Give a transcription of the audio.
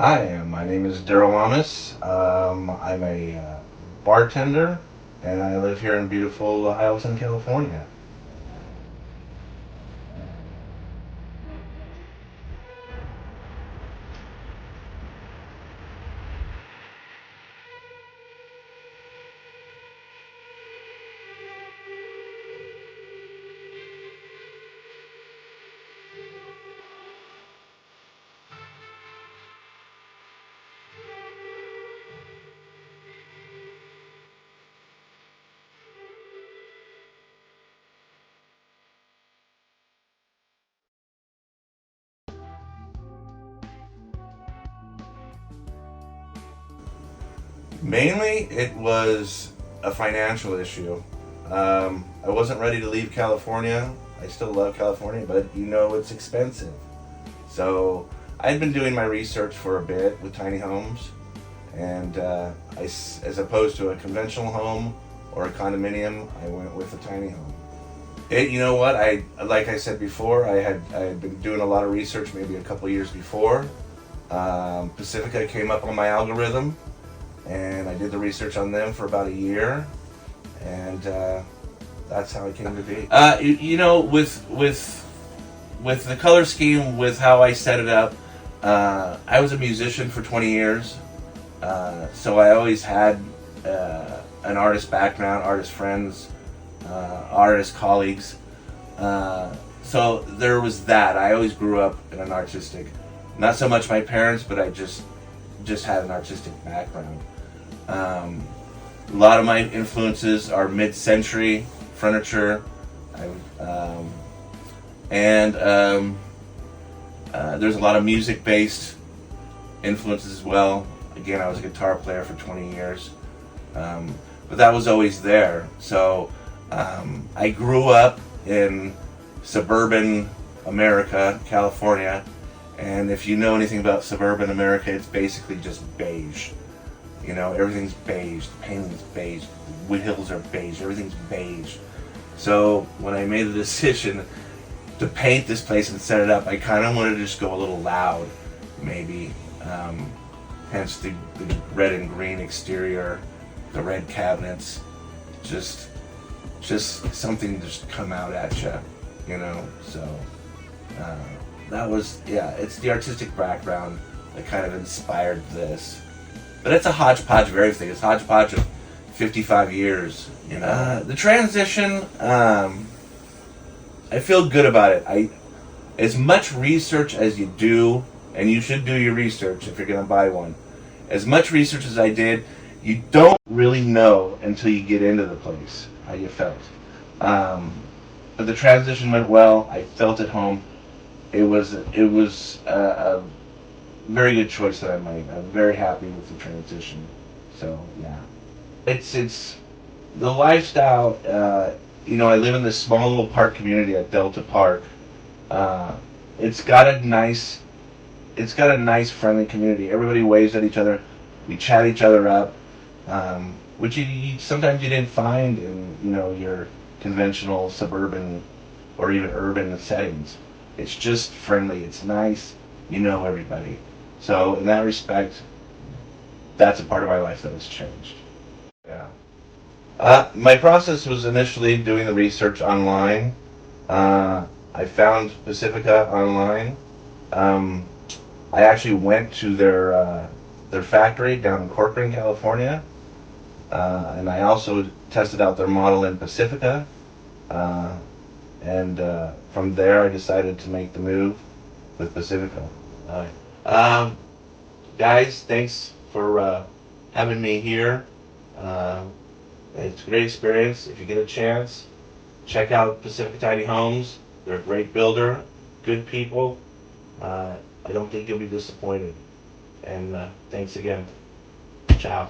Hi, my name is Daryl Lamas. I'm a bartender, and I live here in beautiful Hialeah, California. Mainly, it was a financial issue. I wasn't ready to leave California. I still love California, but it's expensive. So I'd been doing my research for a bit with tiny homes, and as opposed to a conventional home or a condominium, I went with a tiny home. You know what? Like I said before, I had been doing a lot of research maybe a couple years before. Pacifica came up on my algorithm, and I did the research on them for about a year, and that's how it came to be. With the color scheme, with how I set it up, I was a musician for 20 years, so I always had an artist background, artist friends, artist colleagues. So there was that. I always grew up in an artistic, not so much my parents, but I just had an artistic background. A lot of my influences are mid-century furniture, and there's a lot of music-based influences as well. Again, I was a guitar player for 20 years, but that was always there. So I grew up in suburban America, California, and if you know anything about suburban America, it's basically just beige. Everything's beige, the painting's beige, the hills are beige, everything's beige. So when I made the decision to paint this place and set it up, I kind of wanted to just go a little loud, maybe. Hence the red and green exterior, the red cabinets, just something to just come out at you, So that was, it's the artistic background that kind of inspired this. But it's a hodgepodge of everything. It's a hodgepodge of 55 years, The transition, I feel good about it. As much research as you do, and you should do your research if you're going to buy one, as much research as I did, you don't really know until you get into the place how you felt. But the transition went well. I felt at home. It was a very good choice that I made. I'm very happy with the transition. So yeah, it's the lifestyle. I live in this small little park community at Delta Park. Uh, it's got a nice, friendly community. Everybody waves at each other. We chat each other up, which sometimes you didn't find in your conventional suburban or even urban settings. It's just friendly. It's nice. Everybody. So in that respect, that's a part of my life that has changed. Yeah. My process was initially doing the research online. I found Pacifica online. Um, I actually went to their factory down in Corcoran, California, and I also tested out their model in Pacifica. Uh, and from there, I decided to make the move with Pacifica. All right. Guys, thanks for having me here. Uh, it's a great experience. If you get a chance, check out Pacific Tiny Homes. They're a great builder, good people. I don't think you'll be disappointed. And thanks again. Ciao.